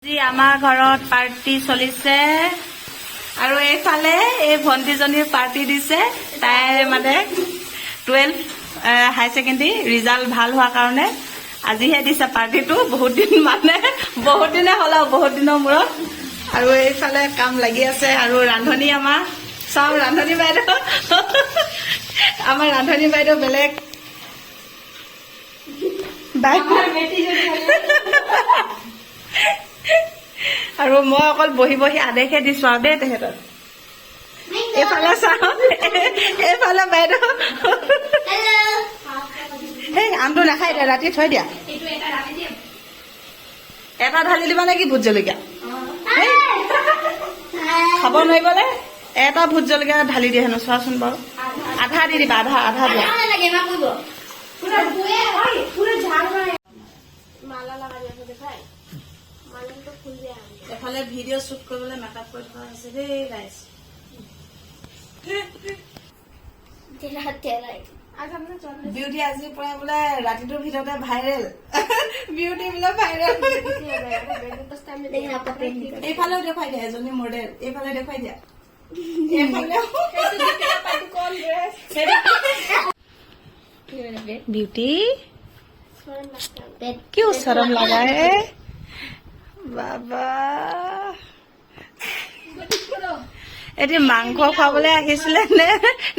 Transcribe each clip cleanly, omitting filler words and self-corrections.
আজি আমাৰ ঘৰত পাৰ্টি চলিছে আৰু এইফালে এই ভণ্টিজনীৰ পাৰ্টি দিছে। তাই মানে 12 হাই ছেকেণ্ডাৰী ৰিজাল্ট ভাল হোৱাৰ কাৰণে আজিহে দিছে পাৰ্টিটো। বহুত দিনে হ'ল আৰু বহুত দিনৰ মূৰত। আৰু এইফালে কাম লাগি আছে আৰু ৰান্ধনী আমাৰ চাওঁ ৰান্ধনী বাইদেউ আমাৰ ৰান্ধনী বাইদেউ বেলেগ আৰু মই অকল বহি বহি আদেশহে দিছো আৰু দেই তেহেঁতক। এইফালে চাওঁ এইফালে বাইদেউ সেই আমটো নাখাই দিয়া, ৰাতি থৈ দিয়া। এটা ঢালি দিবা নেকি ভোট জলকীয়া? খাব নোৱাৰিবলে এটা ভোট জলকীয়া ঢালি দিয়ে হেনো, চোৱাচোন বাৰু। আধা দি দিবা, আধা দিয়া। এফালে ভিডিঅ' শ্বুট কৰিবলৈ মেকআপ কৰি থকা হৈছে দেই গাইছ। বিউটি আজিৰ পৰা বোলে ৰাতিটোৰ ভিতৰতে ভাইৰেল। বিউটি বোলে ভাইৰেল। এইফালেও দেখুৱাই দিয়া, এজনী মডেল। এইফালে দেখুৱাই দিয়া। বিউটি क्यों शर्म लगा है बाबा? এতিয়া মাংস খুৱাবলৈ আহিছিলে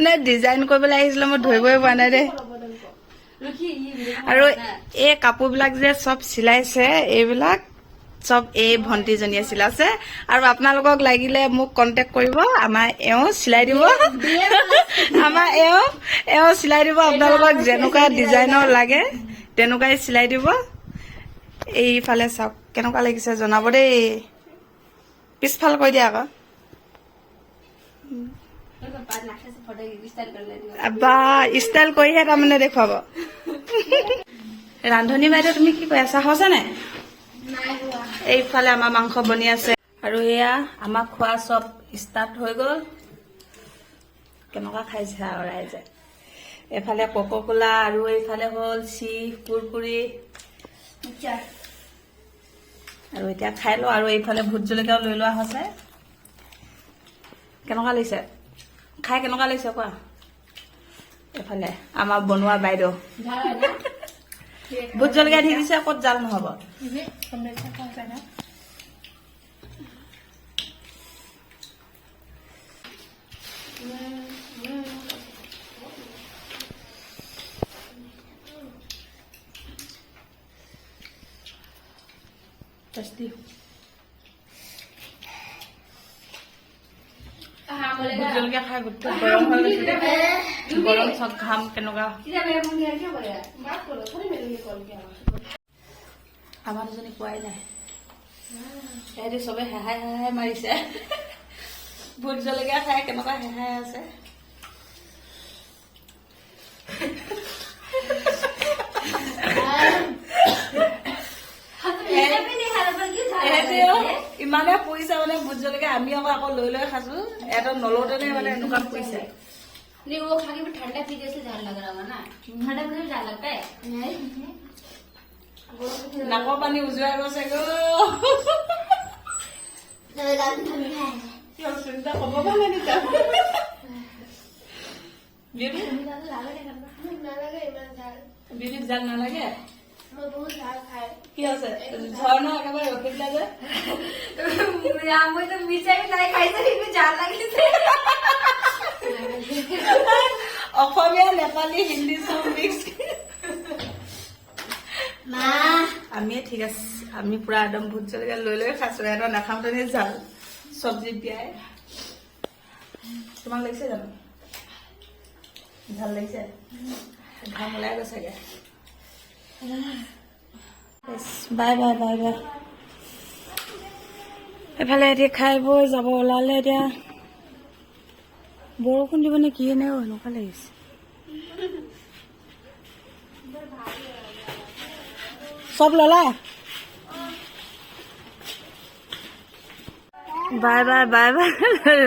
নে ডিজাইন কৰিবলৈ আহিছিলে মই ধৰিবই পৰা নাই দেই। আৰু এই কাপোৰবিলাক যে চব চিলাইছে এইবিলাক চব এই ভণ্টিজনীয়ে চিলাইছে। আৰু আপোনালোকক লাগিলে মোক কণ্টেক্ট কৰিব, আমাৰ এওঁ চিলাই দিব। আমাৰ এওঁ চিলাই দিব। আপোনালোকক যেনেকুৱা ডিজাইনৰ লাগে তেনেকুৱাই চিলাই দিব। এইফালে চাওক কেনেকুৱা লাগিছে জনাব দেই। পিছফাল কৈ দিয়া আকৌ। বা ষ্টাইল কৰিহে তাৰমানে দেখুৱাব। ৰান্ধনী বাইদেউ তুমি কি কৈ আছা, হৈছে নাই? এইফালে আমাৰ মাংস বনি আছে আৰু এয়া আমাৰ খোৱা চব ষ্টাৰ্ট হৈ গ'ল। কেনেকুৱা খাইছে আৰু ৰাইজে। এফালে কোকা-কোলা আৰু এইফালে হ'ল চিপ কুৰকুৰি আৰু এতিয়া খাই লওঁ। আৰু এইফালে ভোট জলকীয়াও লৈ লোৱা হৈছে। কেনেকুৱা লাগিছে খাই, কেনেকুৱা লাগিছে কোৱা? এফালে আমাৰ বনোৱা বাইদেউ ভোট জলকীয়া দি দিছে, ক'ত জাল নহব। টেষ্টি। ভোট জলকীয়া খাই গোটেই গৰম হৈ গৈছে। গৰম চব ঘাম কেনেকুৱা। আমাৰ দুজনী কোৱাই নাই, সিহঁতি চবে হেহাই হেহাই মাৰিছে। ভোট জলকীয়া খাই কেনেকুৱা হেহাই আছে। ইমানে পৰিছে মানে ভোট জলকীয়া, আমি আকৌ লৈ লৈ খাইছো। এটা নলওঁতে মানে এনেকুৱা পৰিছে। वो खा के ठंडा पीने से झाल लग रहा होगा ना, ठंडा पीने से झाल लगता है। नाকৰ পানী উজুৱাই গৈছে গো। চিন্তা কব পাৰে নেকি? বিউটিত জাল নালাগে। কি আছে ঝৰ্ণা একেবাৰে ৰখি দিলা যে। মই তো মিঠাই নাই খাইছে কিন্তু জাল লাগিছে। অসমীয়া নেপালী হিন্দী চব মিক্স। আমি ঠিক আছে, আমি পুৰা একদম ভোট জলকীয়া লৈ লৈ খাইছো। এটা নাখাওঁতে জাল চব্জি পিয়াই। তোমাক লাগিছে জানো? ভাল লাগিছে? ঘাম ওলাই গৈছেগে। Bye bye bye bye. এফালে এতিয়া খাই বৈ যাব ওলালে। এতিয়া বৰষুণ দিব নে কি এনেও এনেকুৱা লাগিছে। চব ললা? Bye bye bye bye.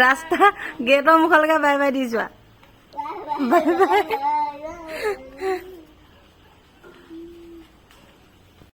ৰাস্তা গেটৰ মুখলৈকে বাই বাই দি যোৱা। Bye bye.